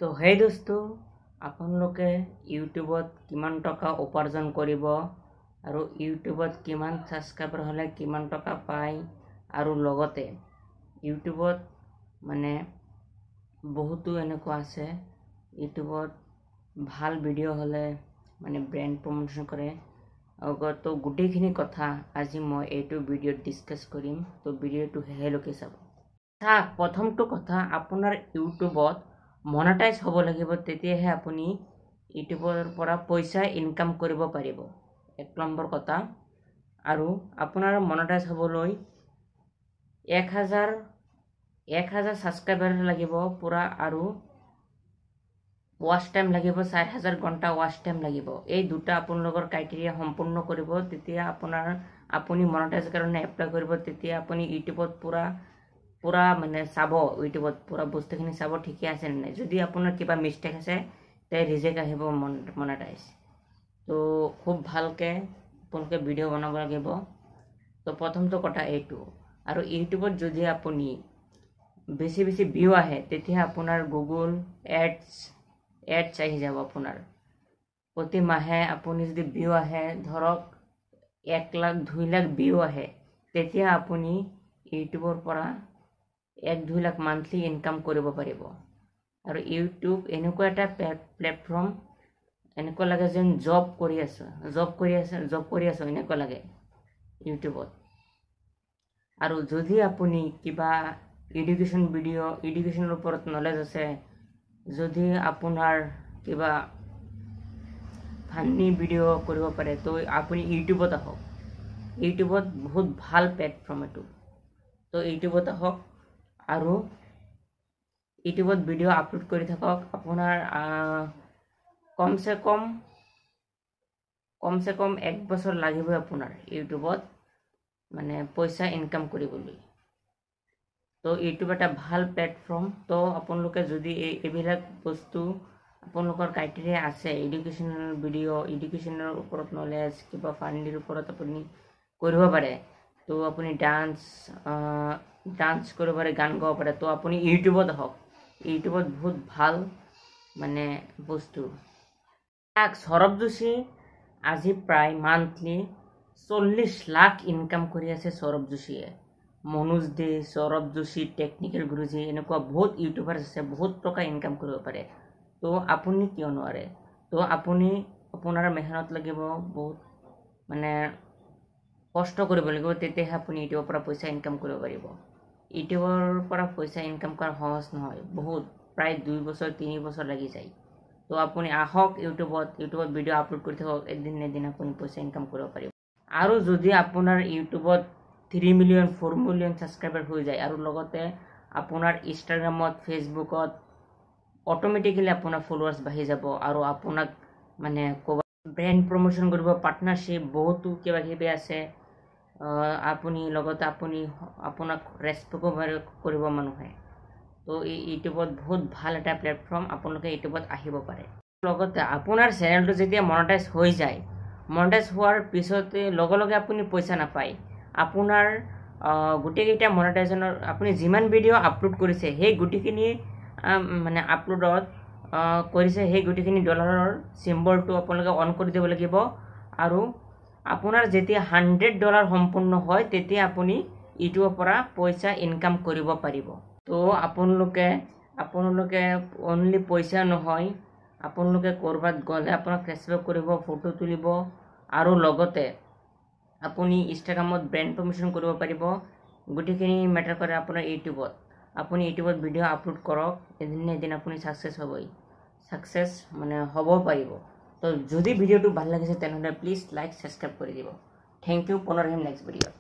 তো হেই দোস্তো, আপোনালোকে ইউটিউবত কিমান টকা উপাৰ্জন কৰিব আৰু ইউটিউবত কিমান সাবস্ক্ৰাইবাৰ হ'লে কিমান টকা পায় আৰু লগতে ইউটিউবত মানে বহুতো এনেকুৱা আছে ইউটিউবত ভাল ভিডিঅ' হ'লে মানে ব্ৰেণ্ড প্ৰমোশ্যন কৰে তো গোটেইখিনি কথা আজি মই এইটো ভিডিঅ'ত ডিছকাছ কৰিম। তো ভিডিঅ'টো শেষলৈকে চাব। প্ৰথমটো কথা, আপোনাৰ ইউটিউবত মনেটাইজ হ'ব লাগিব, তেতিয়াহে আপুনি ইউটিউবৰ পৰা পইচা ইনকাম কৰিব পাৰিব। এক নম্বৰ কথা। আৰু আপোনাৰ মনেটাইজ হ'বলৈ 1000 সাবস্ক্ৰাইবাৰ লাগিব পুৰা, আৰু ৱাচ টাইম লাগিব 4000 ঘণ্টা ৱাচ টাইম লাগিব। এই দুটা আপোনালোকৰ ক্ৰাইটেৰিয়া সম্পূৰ্ণ কৰিব, তেতিয়া আপুনি মনেটাইজ কাৰণে এপ্লাই কৰিব। তেতিয়া আপুনি ইউটিউবত পুৰা মানে চাব, ইউটিউবত পুৰা বস্তুখিনি চাব ঠিকে আছে নে নাই। যদি আপোনাৰ কিবা মিষ্টেক আছে তে ৰিজেক্ট আহিব মনেটাইজ। তো খুব ভালকৈ আপোনালোকে ভিডিঅ' বনাব লাগিব। তো প্ৰথমটো কথা এইটো। আৰু ইউটিউবত যদি আপুনি বেছি ভিউ আহে তেতিয়া আপোনাৰ গুগল এডছ আহি যাব। আপোনাৰ প্ৰতি মাহে আপুনি যদি ভিউ আহে ধৰক 1 লাখ 2 লাখ ভিউ আহে, তেতিয়া আপুনি ইউটিউবৰ পৰা 1-2 লাখ মান্থলি ইনকাম কৰিব পাৰিব। আৰু ইউটিউব এনেকুৱা এটা প্লেটফৰ্ম, এনেকুৱা লাগে যেন জব কৰি আছো এনেকুৱা লাগে ইউটিউবত। আৰু যদি আপুনি কিবা এডুকেশ্যনৰ ওপৰত নলেজ আছে, যদি আপোনাৰ কিবা ফানি ভিডিঅ' কৰিব পাৰে, তো আপুনি ইউটিউবত আহক। ইউটিউবত বহুত ভাল প্লেটফৰ্ম এইটো। তো ইউটিউবত আহক আৰু ইউটিউবত ভিডিঅ' আপলোড কৰি থাকক। আপোনাৰ কমচে কম 1 বছৰ লাগিবই আপোনাৰ ইউটিউবত মানে পইচা ইনকাম কৰিবলৈ। তো ইউটিউব এটা ভাল প্লেটফৰ্ম। তো আপোনালোকে যদি এইবিলাক বস্তু আপোনালোকৰ ক্ৰাইটেৰিয়া আছে, এডুকেশ্যনেল ভিডিঅ', এডুকেশ্যনৰ ওপৰত নলেজ, কিবা ফাণ্ডিৰ ওপৰত আপুনি কৰিব পাৰে, তো আপুনি ডান্স কৰিব পাৰে, গান গাব পাৰে, তো আপুনি ইউটিউবত আহক। ইউটিউবত বহুত ভাল মানে বস্তু। সৌৰভ যোশী আজি প্ৰায় মান্থলি 40 লাখ ইনকাম কৰি আছে। সৌৰভ যোশীয়ে, মনোজ দে, সৌৰভ যোশী, টেকনিকেল গুৰুজী, এনেকুৱা বহুত ইউটিউবাৰ আছে, বহুত টকা ইনকাম কৰিব পাৰে। তো আপুনি কিয় নোৱাৰে? তো আপোনাৰ মেহনত লাগিব, বহুত মানে কষ্ট কৰিব লাগিব, তেতিয়াহে আপুনি ইউটিউবৰ পৰা পইচা ইনকাম কৰিব পাৰিব। ইউটিউবৰ পৰা পইচা ইনকাম কৰা সহজ নহয়, বহুত প্ৰায় 2 বছৰ 3 বছৰ লাগি যায়। তো আপুনি আহক ইউটিউবত ভিডিঅ' আপলোড কৰি থাকক, এদিন আপুনি পইচা ইনকাম কৰিব পাৰিব। আৰু যদি আপোনাৰ ইউটিউবত 3 মিলিয়ন 4 মিলিয়ন ছাবস্ক্ৰাইবাৰ হৈ যায়, আৰু লগতে আপোনাৰ ইনষ্টাগ্ৰামত ফেচবুকত অট'মেটিকেলি আপোনাৰ ফলোৱাৰ্ছ বাঢ়ি যাব, আৰু আপোনাক মানে ব্ৰেণ্ড প্ৰমোশ্যন কৰিব, পাৰ্টনাৰশ্বিপ, বহুতো কিবা কিবি আছে। আপোনাক ৰেচপেক্টো কৰিব মানুহে। তো এই ইউটিউবত বহুত ভাল এটা প্লেটফৰ্ম, আপোনালোকে ইউটিউবত আহিব পাৰে। লগতে আপোনাৰ চেনেলটো যেতিয়া মনেটাইজ হৈ যায়, মনেটাইজ হোৱাৰ পিছতে লগে আপুনি পইচা নাপায়। আপোনাৰ গোটেইকেইটা মনেটাইজেশ্যনৰ আপুনি যিমান ভিডিঅ' আপলোড কৰিছে, সেই গোটেইখিনি মানে আপলোডত কৰিছে, সেই গোটেইখিনি ডলাৰৰ চিম্বলটো আপোনালোকে অন কৰি দিব লাগিব। আৰু আপোনাৰ যেতিয়া $100 সম্পূৰ্ণ হয়, তেতিয়া আপুনি ইউটিউবৰ পৰা পইচা ইনকাম কৰিব পাৰিব। তো আপোনালোকে অনলি পইচা নহয়, আপোনালোকে ক'ৰবাত গ'লে আপোনাক ৰেচপেক্ট কৰিব, ফটো তুলিব, আৰু লগতে আপুনি ইনষ্টাগ্ৰামত ব্ৰেণ্ড প্ৰমোশ্যন কৰিব পাৰিব। গোটেইখিনি মেটাৰ কৰে আপোনাৰ ইউটিউবত। আপুনি ইউটিউবত ভিডিঅ' আপলোড কৰক, এদিন আপুনি ছাকচেছ মানে হ'ব পাৰিব। তো যদি ভিডিঅ'টো ভাল লাগিছে তেনেহ'লে প্লিজ লাইক ছাবস্ক্ৰাইব কৰি দিব। Thank you. পুনৰ আহিম নেক্সট ভিডিঅ'ত।